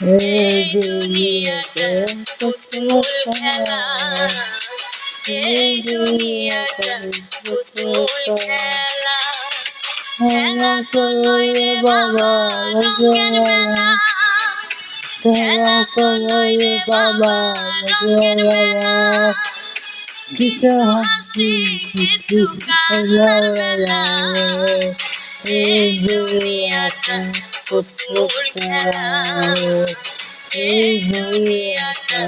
এই দুনিয়াতে পুতুল খেলা, এই দুনিয়াটা পুতুল খেলা। খেলা তো নয় রে বাবা রঙের মেলা, খেলা তো নয় রে বাবা রঙের মেলা। কিছু হাসি কিছু কান্নার মেলা, এই দুনিয়াটা পুতুল খেলা, এই দুনিয়াটা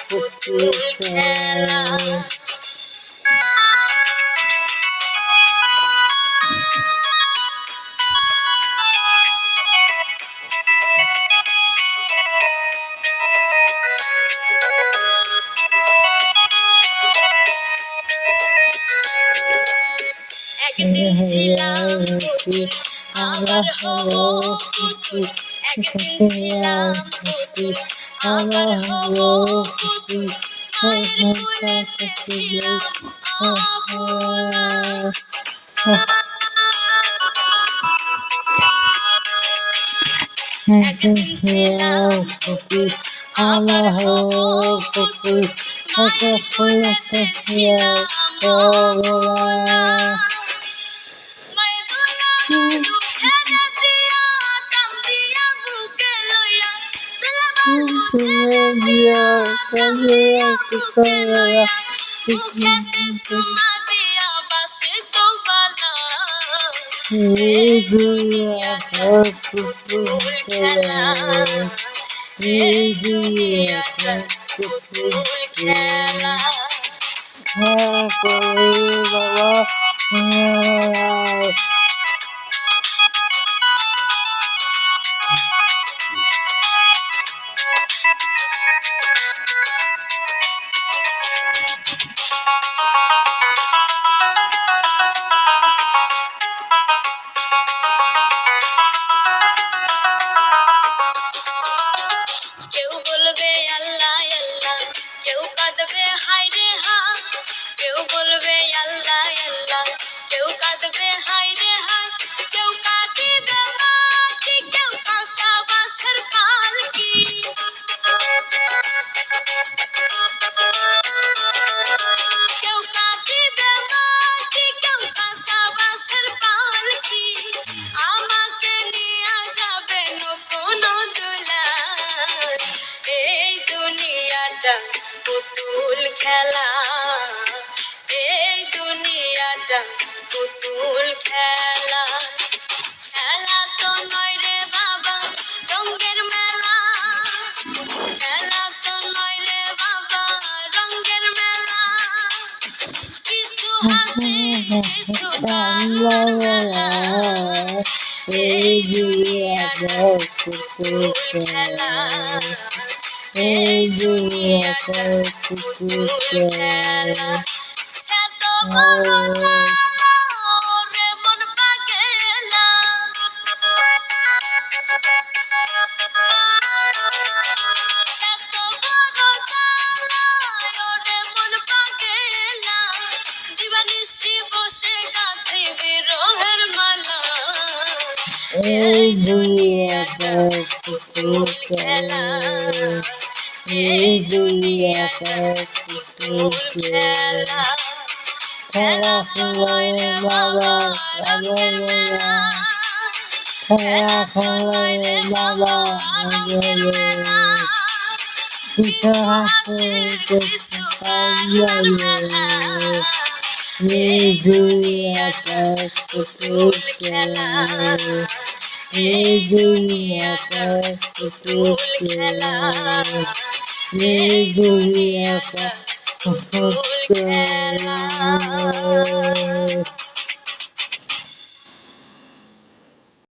পুতুল খেলা। একদিন ছিলাম পুতুল আবার হব পুতুল, একদিন ছিলাম পুতুল আবার হব পুতুল। মায়ের কোলে ছিল অবলা, একদিন ছিলাম পুতুল আবার হব পুতুল, মায়ের কোলে ছিল অবলা। এই দুনিয়াটা পুতুল খেলা, এই দুনিয়াটা পুতুল খেলা। খেলা করে বাবা কেউ বলবে আল্লাহ আল্লাহ, কেউ কাঁদবে হায় রে হা, কেউ বলবে আল্লাহ আল্লাহ, কেউ কাঁদবে হায় রে হা। কেউ কাঁদিবে মাটি, কেউ কাঁচা বাঁশের পালকি, কেউ কাঁদিবে মাটি, কেউ কাঁচা বাঁশের পালকি। আমাকে নিয়ে যাবে নতুন দুলায়, এই দুনিয়াটা পুতুল খেলা, এই দুনিয়াটা পুতুল খেলা। খেলা তো নয় রে বাবা রঙের মেলা, খেলা তো নয় রে বাবা রঙের মেলা। কিছু হাসি কিছু কান্নার মেলা, এই দুনিয়াটা পুতুল খেলা, এই দুনিয়াটা পুতুল খেলা। সে তো বড় জ্বালা ওরে মন পাগেলা, সে তো বড় জ্বালা ওরে মন পাগেলা। দিবানিশি বসে গাঁথি বিরহের মালা, এই দুনিয়াটা পুতুল খেলা, এই দুনিয়াটা পুতুল খেলা। খেলা তো নয় রে বাবা রঙের মেলা, খেলা তো নয় রে বাবা রঙের মেলা। কিছু হাসি কিছু কান্নার মেলা, এই দুনিয়াটা পুতুল খেলা, এই দুনিয়াটা পুতুল খেলা, এই দুনিয়াটা পুতুল খেলা।